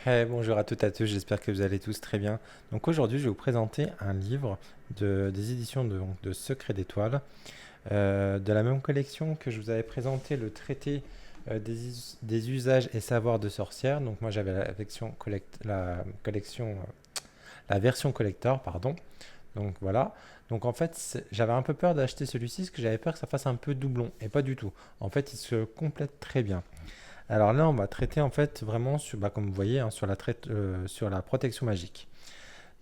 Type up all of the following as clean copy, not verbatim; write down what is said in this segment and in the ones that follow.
Bonjour à toutes et à tous, j'espère que vous allez tous très bien. Donc aujourd'hui, je vais vous présenter un livre des éditions de Secret d'étoiles, de la même collection que je vous avais présenté le traité des usages et savoirs de sorcières. Donc moi j'avais la version collector, pardon. Donc voilà. Donc en fait, j'avais un peu peur d'acheter celui-ci parce que j'avais peur que ça fasse un peu doublon. Et pas du tout. En fait, il se complète très bien. Alors là, on va traiter en fait vraiment sur, comme vous voyez, hein, sur la protection magique.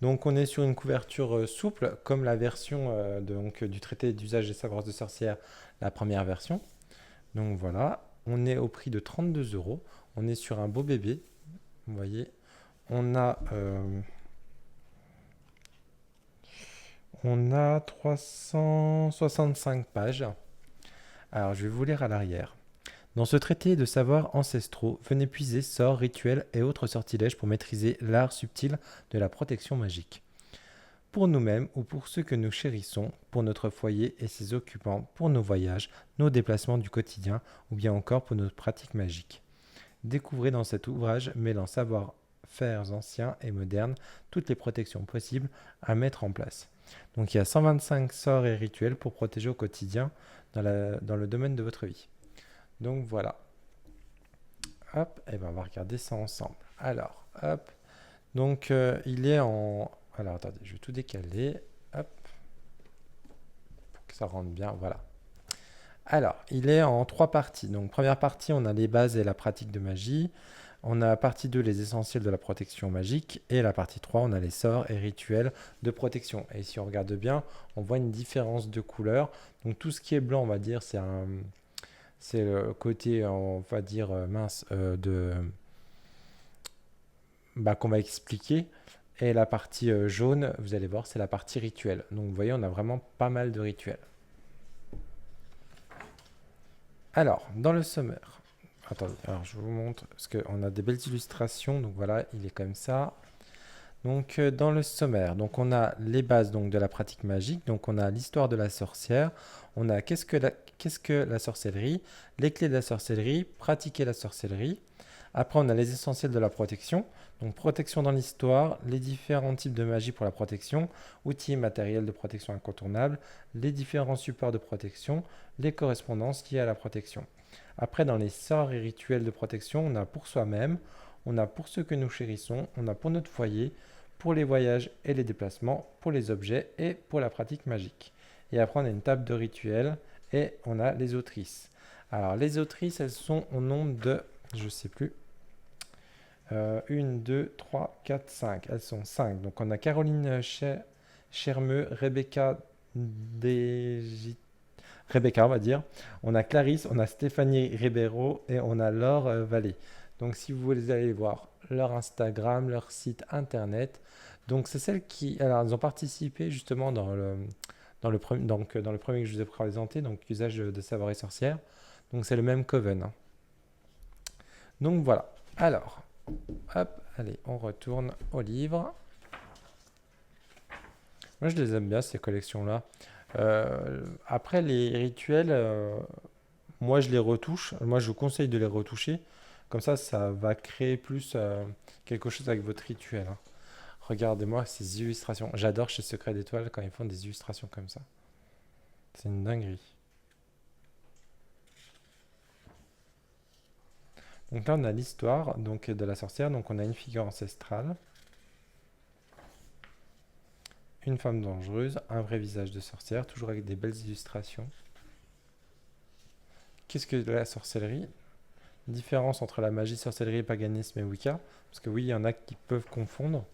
Donc on est sur une couverture souple, comme la version du traité d'usage des savoirs de sorcière, la première version. Donc voilà, on est au prix de 32 euros. On est sur un beau bébé, vous voyez. On a, euh, on a 365 pages. Alors je vais vous lire à l'arrière. Dans ce traité de savoirs ancestraux, venez puiser sorts, rituels et autres sortilèges pour maîtriser l'art subtil de la protection magique. Pour nous-mêmes ou pour ceux que nous chérissons, pour notre foyer et ses occupants, pour nos voyages, nos déplacements du quotidien ou bien encore pour nos pratiques magiques. Découvrez dans cet ouvrage mêlant savoir-faire anciens et modernes toutes les protections possibles à mettre en place. Donc il y a 125 sorts et rituels pour protéger au quotidien dans le domaine de votre vie. Donc voilà. Hop, et ben on va regarder ça ensemble. Alors, hop. Donc il est en... Alors attendez, je vais tout décaler. Hop, pour que ça rentre bien. Voilà. Alors, il est en trois parties. Donc première partie, on a les bases et la pratique de magie. On a la partie 2, les essentiels de la protection magique. Et la partie 3, on a les sorts et rituels de protection. Et si on regarde bien, on voit une différence de couleur. Donc tout ce qui est blanc, on va dire, c'est le côté, on va dire, mince, qu'on va expliquer. Et la partie jaune, vous allez voir, c'est la partie rituelle. Donc vous voyez, on a vraiment pas mal de rituels. Alors, dans le sommaire, attendez, alors je vous montre, parce qu'on a des belles illustrations, donc voilà, il est comme ça. Donc dans le sommaire, donc on a les bases donc, de la pratique magique, donc on a l'histoire de la sorcière, on a qu'est-ce que la sorcellerie, les clés de la sorcellerie, pratiquer la sorcellerie. Après, on a les essentiels de la protection. Donc, protection dans l'histoire, les différents types de magie pour la protection, outils et matériels de protection incontournables, les différents supports de protection, les correspondances liées à la protection. Après, dans les sorts et rituels de protection, on a pour soi-même, on a pour ceux que nous chérissons, on a pour notre foyer, pour les voyages et les déplacements, pour les objets et pour la pratique magique. Et après, on a une table de rituels et on a les autrices. Alors, les autrices, elles sont au nombre de, je sais plus, 1, 2, 3, 4, 5. Elles sont 5. Donc on a Caroline Chermeux, Rebecca, on va dire. On a Clarisse, on a Stéphanie Ribeiro et on a Laure Vallée. Donc si vous voulez aller voir leur Instagram, leur site internet. Donc c'est celles qui... Alors elles ont participé justement dans le premier que je vous ai présenté, donc usage de savoir et sorcière. Donc c'est le même Coven, hein. Donc voilà. Alors, hop, allez, on retourne au livre. Moi, je les aime bien, ces collections-là. Après, les rituels, moi, je les retouche. Moi, je vous conseille de les retoucher. Comme ça va créer plus quelque chose avec votre rituel, hein. Regardez-moi ces illustrations. J'adore chez Secret d'Étoile quand ils font des illustrations comme ça. C'est une dinguerie. Donc là, on a l'histoire donc, de la sorcière. Donc, on a une figure ancestrale, une femme dangereuse, un vrai visage de sorcière, toujours avec des belles illustrations. Qu'est-ce que la sorcellerie? Différence entre la magie, sorcellerie, paganisme et Wicca. Parce que oui, il y en a qui peuvent confondre.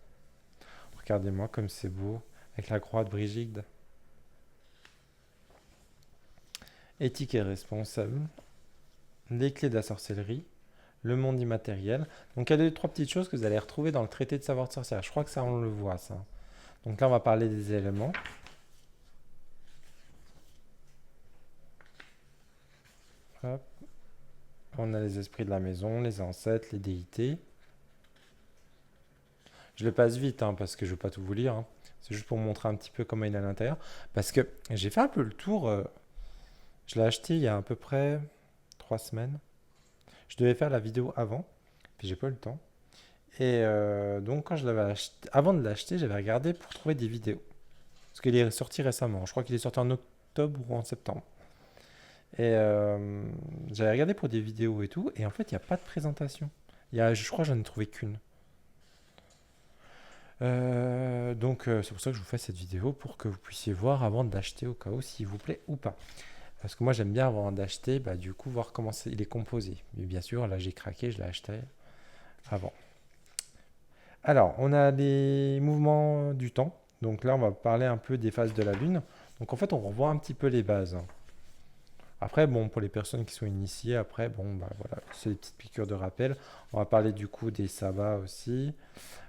Regardez-moi comme c'est beau, avec la croix de Brigitte. Éthique et responsable, les clés de la sorcellerie, le monde immatériel. Donc il y a deux, trois petites choses que vous allez retrouver dans le traité de savoir de sorcière. Je crois que ça, on le voit, ça. Donc là, on va parler des éléments. Hop. On a les esprits de la maison, les ancêtres, les déités. Je le passe vite hein, parce que je ne vais pas tout vous lire, hein. C'est juste pour vous montrer un petit peu comment il est à l'intérieur. Parce que j'ai fait un peu le tour. Je l'ai acheté il y a à peu près 3 semaines. Je devais faire la vidéo avant, puis j'ai pas eu le temps. Et donc, quand je l'avais acheté, avant de l'acheter, j'avais regardé pour trouver des vidéos. Parce qu'il est sorti récemment. Je crois qu'il est sorti en octobre ou en septembre. Et j'avais regardé pour des vidéos et tout. Et en fait, il n'y a pas de présentation. Je crois que j'en ai trouvé qu'une. C'est pour ça que je vous fais cette vidéo pour que vous puissiez voir avant d'acheter au cas où s'il vous plaît ou pas. Parce que moi j'aime bien avant d'acheter, du coup voir comment il est composé. Mais bien sûr, là j'ai craqué, je l'ai acheté avant. Alors, on a les mouvements du temps. Donc là, on va parler un peu des phases de la Lune. Donc en fait, on revoit un petit peu les bases. Après, bon, pour les personnes qui sont initiées, après, bon, voilà, c'est des petites piqûres de rappel. On va parler du coup des sabbats aussi,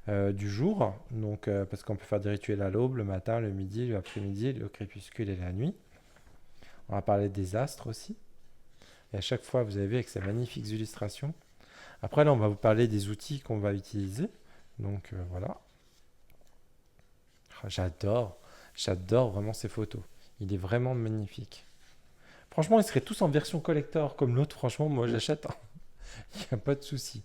du jour. Donc, parce qu'on peut faire des rituels à l'aube, le matin, le midi, l'après-midi, le crépuscule et la nuit. On va parler des astres aussi. Et à chaque fois, vous avez vu avec ces magnifiques illustrations. Après, là, on va vous parler des outils qu'on va utiliser. Donc, voilà. Ah, j'adore vraiment ces photos. Il est vraiment magnifique. Franchement, ils seraient tous en version collector comme l'autre. Franchement, moi, j'achète, hein. Il n'y a pas de souci.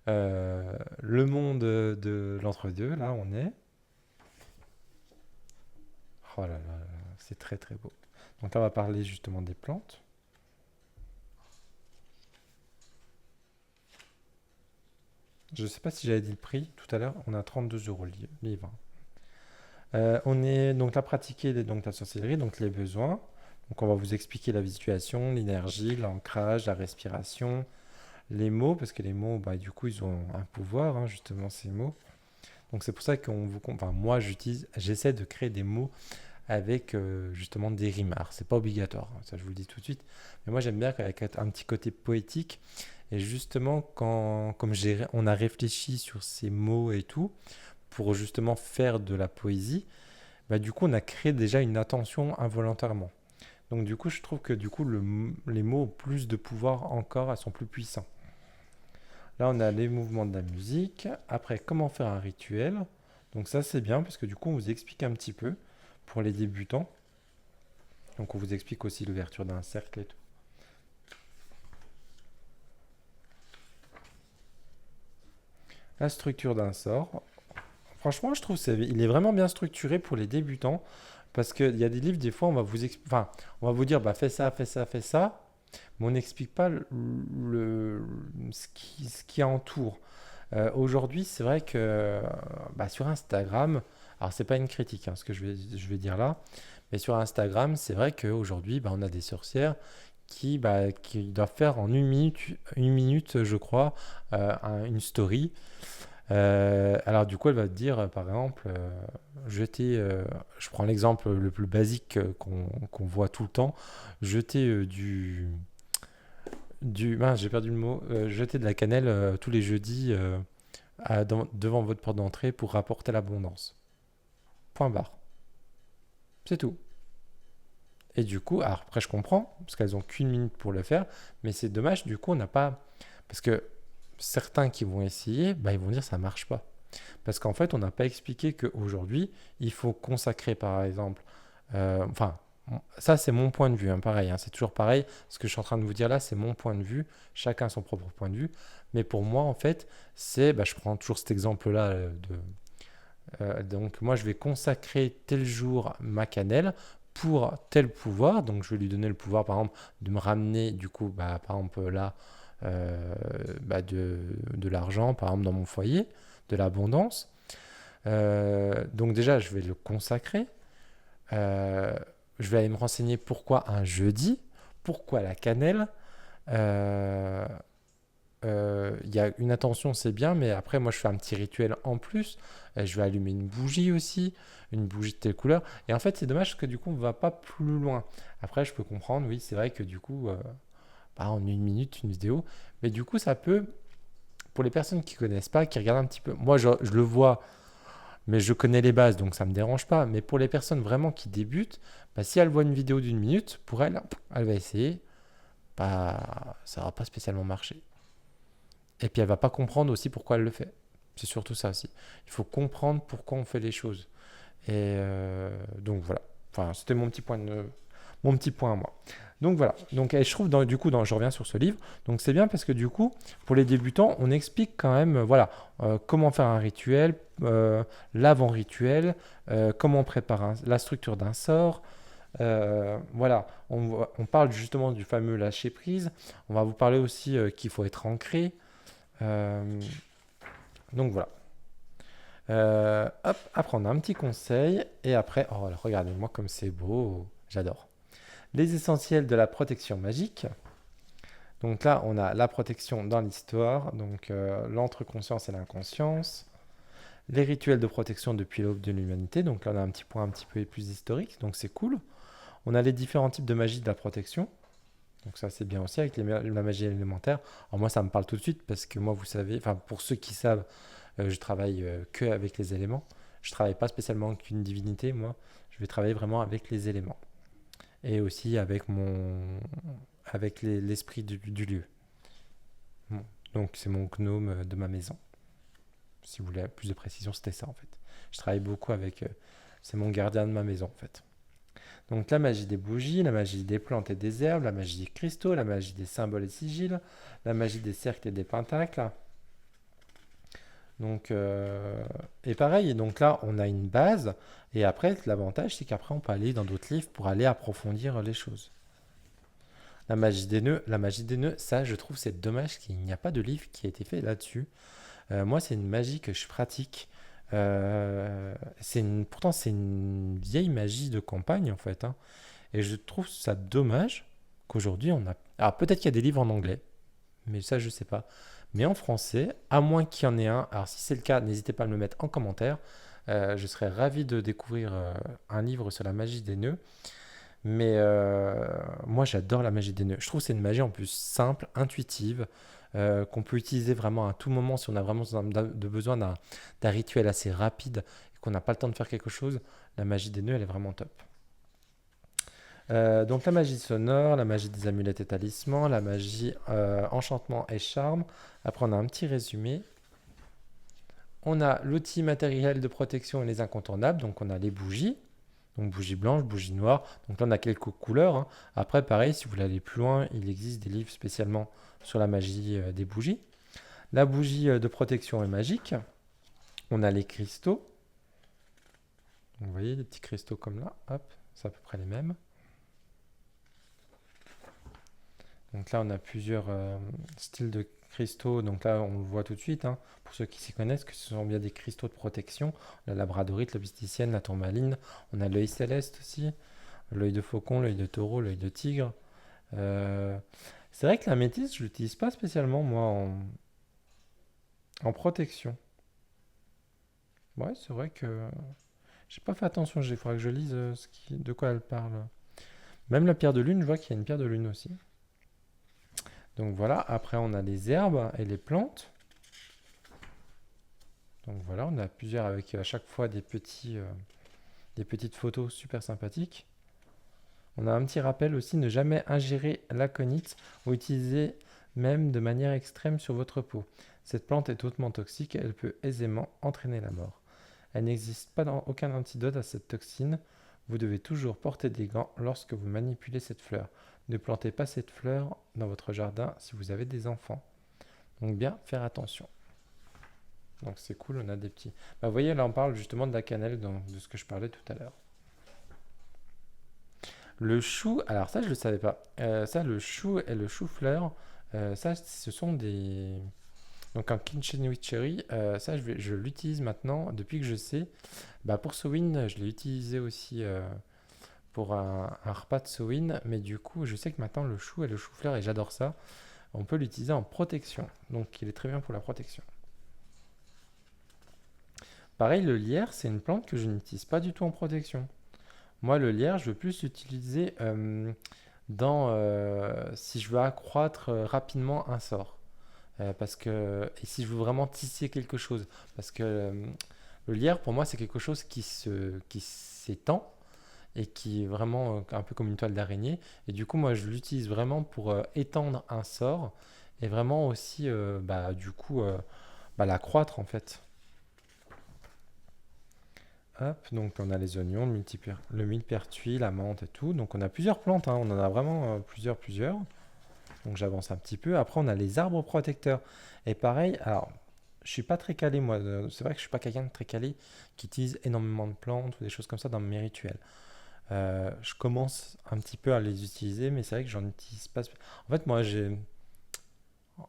Le monde de l'entre-deux, là, on est. Oh là là, c'est très très beau. Donc là, on va parler justement des plantes. Je ne sais pas si j'avais dit le prix tout à l'heure. On a 32 euros le livre. On est donc là pratiquer donc la sorcellerie, donc les besoins. Donc on va vous expliquer la visualisation, l'énergie, l'ancrage, la respiration, les mots, parce que les mots, du coup, ils ont un pouvoir, hein, justement, ces mots. Donc c'est pour ça moi, j'essaie de créer des mots avec justement des rimes. Alors c'est pas obligatoire, hein, ça je vous le dis tout de suite. Mais moi j'aime bien avec un petit côté poétique. Et justement, on a réfléchi sur ces mots et tout, pour justement faire de la poésie, du coup on a créé déjà une attention involontairement. Donc du coup je trouve que du coup les mots ont plus de pouvoir encore, elles sont plus puissants. Là on a les mouvements de la musique. Après comment faire un rituel. Donc ça c'est bien parce que du coup on vous explique un petit peu pour les débutants. Donc on vous explique aussi l'ouverture d'un cercle et tout. La structure d'un sort. Franchement, je trouve il est vraiment bien structuré pour les débutants parce qu'il y a des livres, des fois, on va vous dire, fais ça, fais ça, fais ça, mais on n'explique pas ce qui entoure. Aujourd'hui, c'est vrai que sur Instagram, alors c'est pas une critique, hein, ce que je vais dire là, mais sur Instagram, c'est vrai qu'aujourd'hui, on a des sorcières qui doivent faire en une minute, je crois, une story. Alors du coup, elle va te dire, par exemple, je prends l'exemple le plus basique qu'on voit tout le temps, jeter mince, j'ai perdu le mot, jeter de la cannelle tous les jeudis devant votre porte d'entrée pour rapporter l'abondance. Point barre. C'est tout. Et du coup, alors après je comprends, parce qu'elles ont qu'une minute pour le faire, mais c'est dommage, du coup on n'a pas... Parce que certains qui vont essayer, ils vont dire ça marche pas. Parce qu'en fait, on n'a pas expliqué qu'aujourd'hui, il faut consacrer, par exemple, ça c'est mon point de vue, hein, pareil, hein, c'est toujours pareil. Ce que je suis en train de vous dire là, c'est mon point de vue. Chacun son propre point de vue. Mais pour moi, en fait, je prends toujours cet exemple-là. Donc moi, je vais consacrer tel jour ma cannelle pour tel pouvoir. Donc je vais lui donner le pouvoir, par exemple, de me ramener, du coup, par exemple là, de l'argent, par exemple, dans mon foyer, de l'abondance. Donc déjà, je vais le consacrer. Je vais aller me renseigner pourquoi un jeudi, pourquoi la cannelle. Il y a une attention, c'est bien, mais après, moi, je fais un petit rituel en plus. Je vais allumer une bougie aussi, une bougie de telle couleur. Et en fait, c'est dommage que du coup, on ne va pas plus loin. Après, je peux comprendre, oui, c'est vrai que du coup, en une minute, une vidéo, mais du coup, ça peut, pour les personnes qui ne connaissent pas, qui regardent un petit peu, moi, je le vois, mais je connais les bases, donc ça ne me dérange pas. Mais pour les personnes vraiment qui débutent, si elle voit une vidéo d'une minute, pour elle, elle va essayer, ça va pas spécialement marcher. Et puis elle va pas comprendre aussi pourquoi elle le fait. C'est surtout ça aussi. Il faut comprendre pourquoi on fait les choses. Et donc voilà. Enfin, c'était mon petit point à moi. Donc voilà. Donc et je trouve du coup, je reviens sur ce livre. Donc c'est bien parce que du coup, pour les débutants, on explique quand même, voilà, comment faire un rituel, l'avant-rituel, comment on prépare la structure d'un sort. Voilà, on parle justement du fameux lâcher prise. On va vous parler aussi qu'il faut être ancré. Euh, donc voilà. Hop, après on a un petit conseil et après, oh regardez-moi comme c'est beau, j'adore. Les essentiels de la protection magique. Donc là, on a la protection dans l'histoire, donc l'entre-conscience et l'inconscience. Les rituels de protection depuis l'aube de l'humanité, donc là on a un petit point un petit peu plus historique, donc c'est cool. On a les différents types de magie de la protection, donc ça c'est bien aussi avec la magie élémentaire. Alors moi ça me parle tout de suite parce que moi vous savez, enfin pour ceux qui savent, je travaille que avec les éléments. Je travaille pas spécialement avec une divinité, moi. Je vais travailler vraiment avec les éléments et aussi avec l'esprit du lieu. Bon. Donc c'est mon gnome de ma maison. Si vous voulez plus de précision, c'était ça en fait. Je travaille beaucoup avec. C'est mon gardien de ma maison en fait. Donc la magie des bougies, la magie des plantes et des herbes, la magie des cristaux, la magie des symboles et sigils, la magie des cercles et des pentacles. Donc, et pareil, donc là on a une base, et après l'avantage c'est qu'après on peut aller dans d'autres livres pour aller approfondir les choses. La magie des nœuds, ça je trouve c'est dommage qu'il n'y a pas de livre qui a été fait là-dessus. Moi c'est une magie que je pratique. Pourtant c'est une vieille magie de campagne en fait, hein. Et je trouve ça dommage qu'aujourd'hui on a. Alors peut-être qu'il y a des livres en anglais, mais ça je sais pas. Mais en français, à moins qu'il y en ait un. Alors si c'est le cas, n'hésitez pas à me le mettre en commentaire. Je serais ravi de découvrir un livre sur la magie des nœuds. Mais moi j'adore la magie des nœuds. Je trouve que c'est une magie en plus simple, intuitive, qu'on peut utiliser vraiment à tout moment si on a vraiment besoin d'un rituel assez rapide et qu'on n'a pas le temps de faire quelque chose. La magie des nœuds, elle est vraiment top. Donc la magie sonore, la magie des amulettes et talismans, la magie enchantement et charme. Après on a un petit résumé. On a l'outil matériel de protection et les incontournables. Donc on a les bougies. Donc bougie blanche, bougie noire. Donc là on a quelques couleurs, hein. Après pareil, si vous voulez aller plus loin, il existe des livres spécialement sur la magie des bougies. La bougie de protection est magique. On a les cristaux. Donc, vous voyez les petits cristaux comme là. Hop, c'est à peu près les mêmes. Donc là, on a plusieurs styles de cristaux. Donc là, on le voit tout de suite, hein, pour ceux qui s'y connaissent, que ce sont bien des cristaux de protection. La labradorite, l'obsticienne, la tourmaline. On a l'œil céleste aussi, l'œil de faucon, l'œil de taureau, l'œil de tigre. Euh, c'est vrai que la métisse, je l'utilise pas spécialement, moi, en protection. Ouais, c'est vrai que j'ai pas fait attention. Il faudrait que je lise de quoi elle parle. Même la pierre de lune, je vois qu'il y a une pierre de lune aussi. Donc voilà, après on a les herbes et les plantes. Donc voilà, on a plusieurs avec à chaque fois des petites photos super sympathiques. On a un petit rappel aussi, ne jamais ingérer l'aconite ou utiliser même de manière extrême sur votre peau. Cette plante est hautement toxique, elle peut aisément entraîner la mort. Elle n'existe pas aucun antidote à cette toxine. Vous devez toujours porter des gants lorsque vous manipulez cette fleur. Ne plantez pas cette fleur dans votre jardin si vous avez des enfants. Donc bien faire attention. Donc c'est cool, on a des petits. Bah, vous voyez, là on parle justement de la cannelle, de ce que je parlais tout à l'heure. Le chou, alors ça je ne le savais pas. Ça, le chou et le chou-fleur, ça ce sont des. Donc un Kitchen with Cherry, ça je l'utilise maintenant depuis que je sais. Bah, pour Sowin, je l'ai utilisé aussi pour un repas de Sowin, mais du coup je sais que maintenant le chou et le chou-fleur, et j'adore ça, on peut l'utiliser en protection. Donc il est très bien pour la protection. Pareil, le lierre, c'est une plante que je n'utilise pas du tout en protection. Moi, le lierre, je veux plus l'utiliser si je veux accroître rapidement un sort. Et si je veux vraiment tisser quelque chose. Parce que le lierre, pour moi, c'est quelque chose qui s'étend et qui est vraiment un peu comme une toile d'araignée. Et du coup, moi, je l'utilise vraiment pour étendre un sort et vraiment aussi, l'accroître en fait. Hop, donc on a les oignons, le millepertuis, la menthe et tout. Donc on a plusieurs plantes, hein, on en a vraiment plusieurs. Donc j'avance un petit peu. Après, on a les arbres protecteurs. Et pareil, alors, je suis pas très calé, moi. C'est vrai que je suis pas quelqu'un de très calé qui utilise énormément de plantes ou des choses comme ça dans mes rituels. Je commence un petit peu à les utiliser, mais c'est vrai que j'en utilise pas. En fait, moi,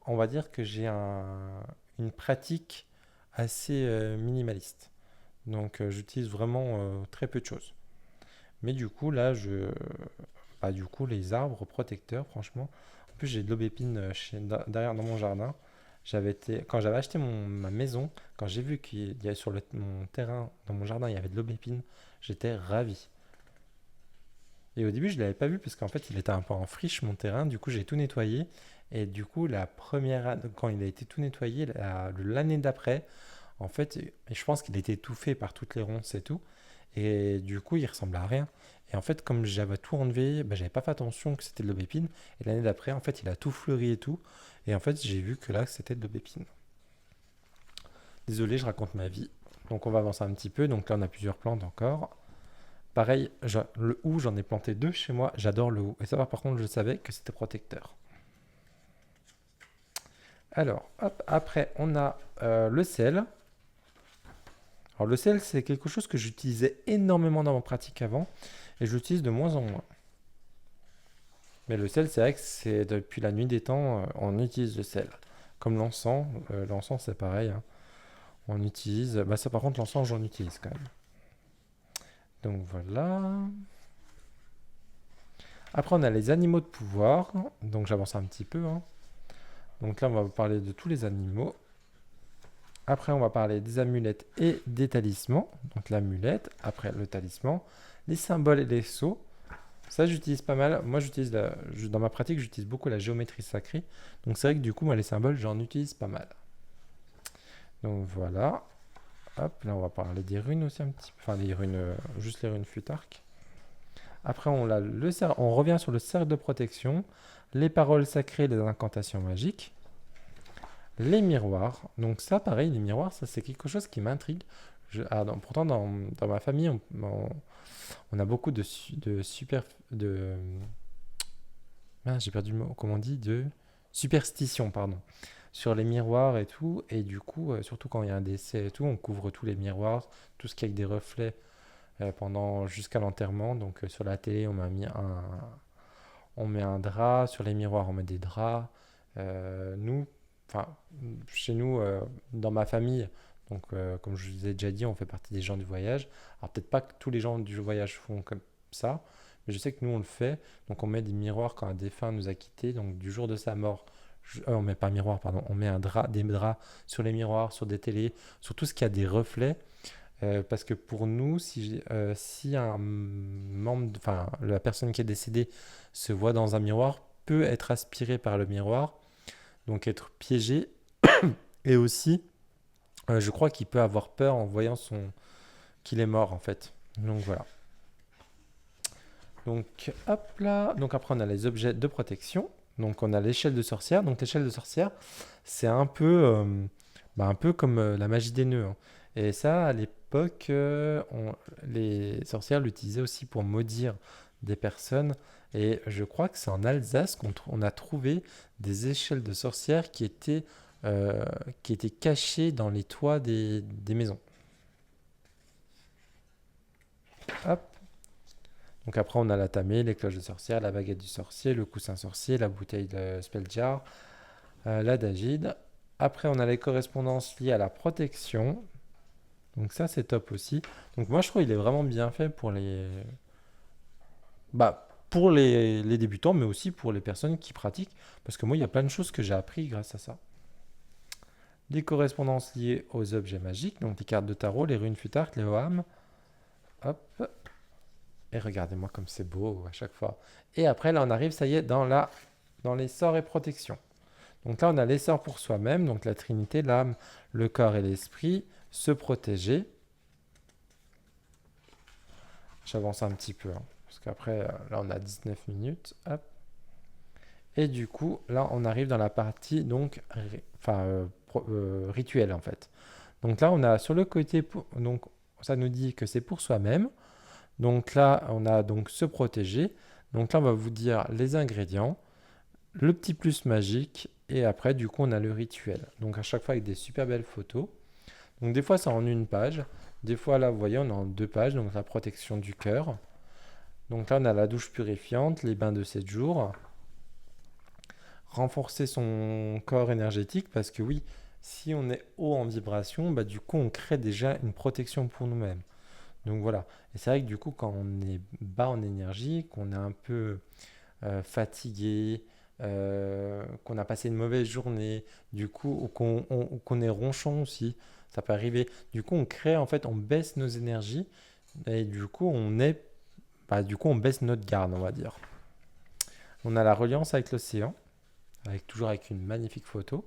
on va dire que j'ai une pratique assez minimaliste. Donc, j'utilise vraiment très peu de choses. Mais du coup, là, du coup, les arbres protecteurs, franchement. En plus, j'ai de l'aubépine derrière dans mon jardin. Quand j'avais acheté ma maison, quand j'ai vu qu'il y avait sur mon terrain, dans mon jardin, il y avait de l'aubépine, j'étais ravi. Et au début, je ne l'avais pas vu parce qu'en fait, il était un peu en friche, mon terrain. Du coup, j'ai tout nettoyé. Et du coup, quand il a été tout nettoyé, l'année d'après, en fait, et je pense qu'il était étouffé par toutes les ronces et tout. Et du coup, il ressemblait à rien. Et en fait, comme j'avais tout enlevé, bah, j'avais pas fait attention que c'était de l'aubépine. Et l'année d'après, en fait, il a tout fleuri et tout. Et en fait, j'ai vu que là, c'était de l'aubépine. Désolé, je raconte ma vie. Donc, on va avancer un petit peu. Donc là, on a plusieurs plantes encore. Pareil, le hou, j'en ai planté deux chez moi. J'adore le hou. Et ça, par contre, je savais que c'était protecteur. Alors, hop, après, on a le sel. Alors, le sel, c'est quelque chose que j'utilisais énormément dans ma pratique avant. Et je l'utilise de moins en moins. Mais le sel, c'est vrai que c'est depuis la nuit des temps, on utilise le sel. Comme l'encens. L'encens, c'est pareil, hein. On utilise. Bah, ça, par contre, l'encens, j'en utilise quand même. Donc voilà. Après, on a les animaux de pouvoir. Donc j'avance un petit peu, hein. Donc là, on va vous parler de tous les animaux. Après, on va parler des amulettes et des talismans. Donc l'amulette, après le talisman, les symboles et les sceaux. Ça, j'utilise pas mal. Moi, dans ma pratique, j'utilise beaucoup la géométrie sacrée. Donc c'est vrai que du coup, moi, les symboles, j'en utilise pas mal. Donc voilà. Hop, là, on va parler des runes aussi un petit peu. Enfin, les runes, juste les runes futark. Après, on revient sur le cercle de protection, les paroles sacrées, les incantations magiques. Les miroirs. Donc ça, pareil, les miroirs, ça c'est quelque chose qui m'intrigue. Pourtant, dans ma famille, on a beaucoup de super... j'ai perdu le mot. Comment on dit? De superstition, pardon. Sur les miroirs et tout. Et du coup, surtout quand il y a un décès et tout, on couvre tous les miroirs, tout ce qui est avec des reflets jusqu'à l'enterrement. Donc sur la télé, on met un drap. Sur les miroirs, on met des draps. Nous, enfin, chez nous, dans ma famille, donc comme je vous ai déjà dit, on fait partie des gens du voyage. Alors peut-être pas que tous les gens du voyage font comme ça, mais je sais que nous on le fait. Donc on met des miroirs quand un défunt nous a quittés. Donc du jour de sa mort, on met pas un miroir, pardon, on met des draps sur les miroirs, sur des télés, sur tout ce qui a des reflets. Parce que pour nous, si un membre, enfin la personne qui est décédée se voit dans un miroir, peut être aspiré par le miroir, donc être piégé, et aussi, je crois qu'il peut avoir peur en voyant qu'il est mort en fait. Donc voilà. Donc hop là. Donc après on a les objets de protection. Donc on a l'échelle de sorcière. Donc l'échelle de sorcière, c'est un peu comme la magie des nœuds, hein. Et ça, à l'époque, les sorcières l'utilisaient aussi pour maudire des personnes. Et je crois que c'est en Alsace qu'on a trouvé des échelles de sorcières qui étaient cachées dans les toits des maisons. Hop. Donc après, on a la tamée, les cloches de sorcière, la baguette du sorcier, le coussin sorcier, la bouteille de spelljar, la dagide. Après, on a les correspondances liées à la protection. Donc ça, c'est top aussi. Donc moi, je trouve qu'il est vraiment bien fait pour les débutants, mais aussi pour les personnes qui pratiquent. Parce que moi, il y a plein de choses que j'ai appris grâce à ça. Des correspondances liées aux objets magiques, donc les cartes de tarot, les runes futark, les Hoam. Hop. Et regardez-moi comme c'est beau à chaque fois. Et après, là, on arrive, ça y est, dans les sorts et protections. Donc là, on a les sorts pour soi-même, donc la Trinité, l'âme, le corps et l'esprit, se protéger. J'avance un petit peu, hein, parce qu'après, là, on a 19 minutes. Hop. Et du coup, là, on arrive dans la partie donc, rituelle, en fait. Donc là, on a sur le côté, donc ça nous dit que c'est pour soi-même. Donc là, on a donc se protéger. Donc là, on va vous dire les ingrédients, le petit plus magique, et après, du coup, on a le rituel. Donc à chaque fois avec des super belles photos. Donc des fois, c'est en une page. Des fois, là, vous voyez, on est en 2 pages. Donc la protection du cœur. Donc là, on a la douche purifiante, les bains de 7 jours. Renforcer son corps énergétique parce que oui, si on est haut en vibration, bah, du coup, on crée déjà une protection pour nous-mêmes. Donc voilà. Et c'est vrai que du coup, quand on est bas en énergie, qu'on est un peu fatigué, qu'on a passé une mauvaise journée, du coup, ou qu'on est ronchon aussi, ça peut arriver. Du coup, on crée, en fait, on baisse nos énergies et du coup, on baisse notre garde, on va dire. On a la reliance avec l'océan, toujours avec une magnifique photo.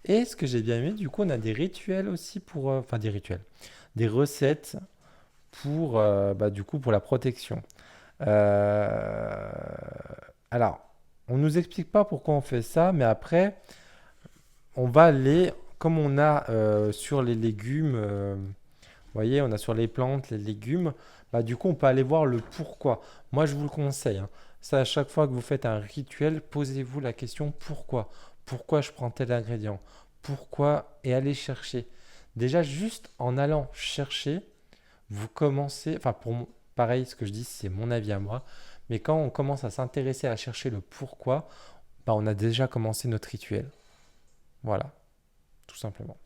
Et ce que j'ai bien aimé, du coup, on a des rituels aussi enfin des rituels, des recettes du coup, pour la protection. Euh, alors, on nous explique pas pourquoi on fait ça, mais après, on va aller, comme on a sur les légumes, vous voyez, on a sur les plantes, les légumes, bah, du coup, on peut aller voir le pourquoi. Moi, je vous le conseille, hein. Ça, à chaque fois que vous faites un rituel, posez-vous la question pourquoi? Pourquoi je prends tel ingrédient? Pourquoi? Et allez chercher. Déjà, juste en allant chercher, vous commencez, enfin, pareil, ce que je dis, c'est mon avis à moi, mais quand on commence à s'intéresser à chercher le pourquoi, bah, on a déjà commencé notre rituel. Voilà, tout simplement.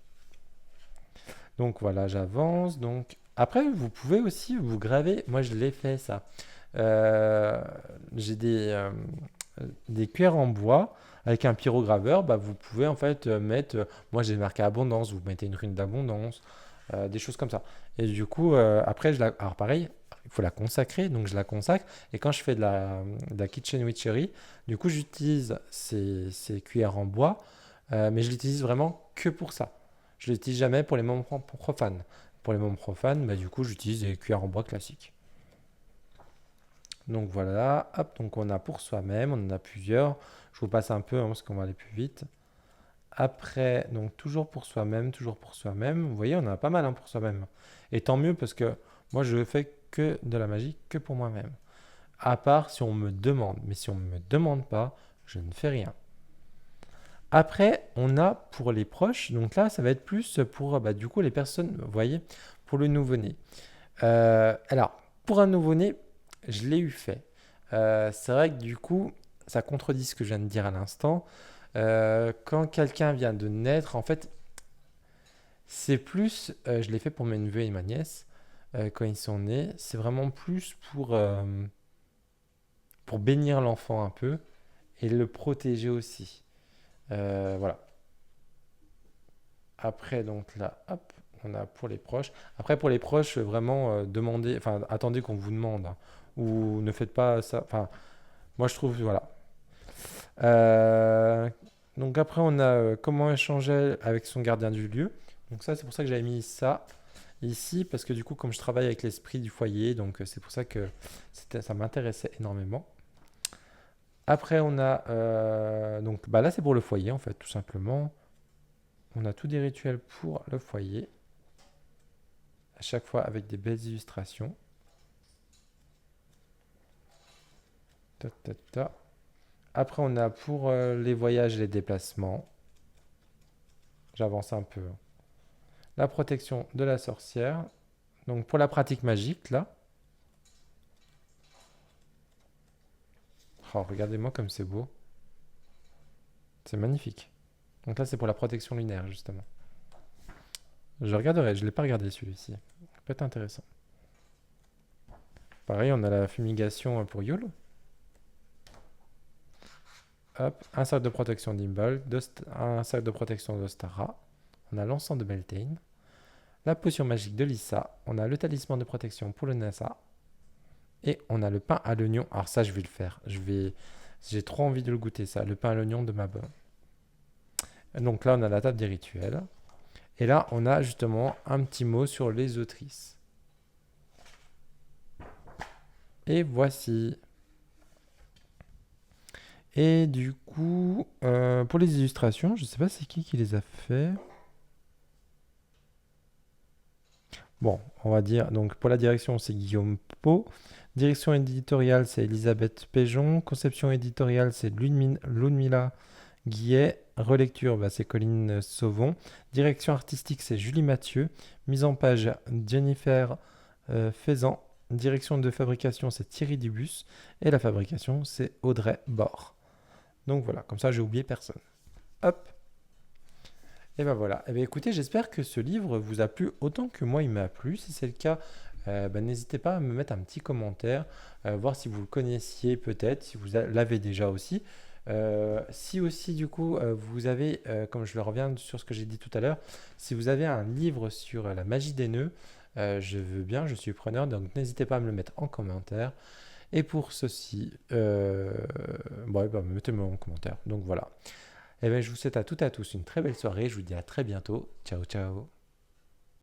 Donc voilà, j'avance. Donc après, vous pouvez aussi vous graver. Moi, je l'ai fait ça. Euh, j'ai des cuillères en bois avec un pyrograveur. Bah, vous pouvez en fait mettre. Moi, j'ai marqué abondance. Vous mettez une rune d'abondance, des choses comme ça. Et du coup, après, alors pareil, il faut la consacrer. Donc je la consacre. Et quand je fais de la kitchen witchery, du coup, j'utilise ces cuillères en bois, mais je l'utilise vraiment que pour ça. Je ne l'utilise jamais pour les membres profanes. Pour les membres profanes, bah, du coup, j'utilise des cuillères en bois classiques. Donc voilà, hop, donc on a pour soi-même, on en a plusieurs. Je vous passe un peu hein, parce qu'on va aller plus vite. Après, donc toujours pour soi-même, toujours pour soi-même. Vous voyez, on en a pas mal hein, pour soi-même. Et tant mieux parce que moi, je fais que de la magie que pour moi-même. À part si on me demande. Mais si on ne me demande pas, je ne fais rien. Après, on a pour les proches, donc là, ça va être plus pour bah, du coup les personnes, vous voyez, pour le nouveau-né. Alors, pour un nouveau-né, je l'ai eu fait. C'est vrai que du coup, ça contredit ce que je viens de dire à l'instant. Quand quelqu'un vient de naître, en fait, c'est plus, je l'ai fait pour mes neveux et ma nièce, quand ils sont nés, c'est vraiment plus pour bénir l'enfant un peu et le protéger aussi. Voilà. Après, donc là, hop, on a pour les proches. Après, pour les proches, vraiment, demandez, enfin, attendez qu'on vous demande, hein, ou ne faites pas ça. Enfin, moi, je trouve, voilà. Euh, donc après, on a comment échanger avec son gardien du lieu. Donc ça, c'est pour ça que j'avais mis ça ici, parce que du coup, comme je travaille avec l'esprit du foyer, donc c'est pour ça que ça m'intéressait énormément. Après, on a, donc bah là, c'est pour le foyer, en fait, tout simplement. On a tous des rituels pour le foyer, à chaque fois avec des belles illustrations. Ta, ta, ta. Après, on a pour les voyages et les déplacements. J'avance un peu. La protection de la sorcière. Donc pour la pratique magique, là. Oh, regardez-moi comme c'est beau. C'est magnifique. Donc là, c'est pour la protection lunaire, justement. Je regarderai, je ne l'ai pas regardé celui-ci. Ça peut être intéressant. Pareil, on a la fumigation pour Yule. Hop, un sac de protection d'Imbal, un sac de protection d'Ostara. On a l'encens de Beltane. La potion magique de Lissa. On a le talisman de protection pour le Nassa. Et on a le pain à l'oignon. Alors ça, je vais le faire. J'ai trop envie de le goûter, ça. Le pain à l'oignon de ma bonne. Donc là, on a la table des rituels. Et là, on a justement un petit mot sur les autrices. Et voici. Et du coup, pour les illustrations, je ne sais pas c'est qui les a fait. Bon, on va dire, donc pour la direction, c'est Guillaume Pau. Direction éditoriale, c'est Elisabeth Péjon. Conception éditoriale, c'est Ludmila Guillet. Relecture, bah, c'est Colline Sauvon. Direction artistique, c'est Julie Mathieu. Mise en page, Jennifer Faisan. Direction de fabrication, c'est Thierry Dubus. Et la fabrication, c'est Audrey Bord. Donc voilà, comme ça, j'ai oublié personne. Hop. Et ben voilà. Et ben écoutez, j'espère que ce livre vous a plu autant que moi il m'a plu. Si c'est le cas, n'hésitez pas à me mettre un petit commentaire, voir si vous le connaissiez peut-être, si vous l'avez déjà aussi. Si aussi du coup vous avez, comme je le reviens sur ce que j'ai dit tout à l'heure, si vous avez un livre sur la magie des nœuds, je veux bien, je suis preneur, donc n'hésitez pas à me le mettre en commentaire. Et pour ceci, mettez-moi en commentaire. Donc voilà. Et bien, je vous souhaite à toutes et à tous une très belle soirée. Je vous dis à très bientôt. Ciao, ciao.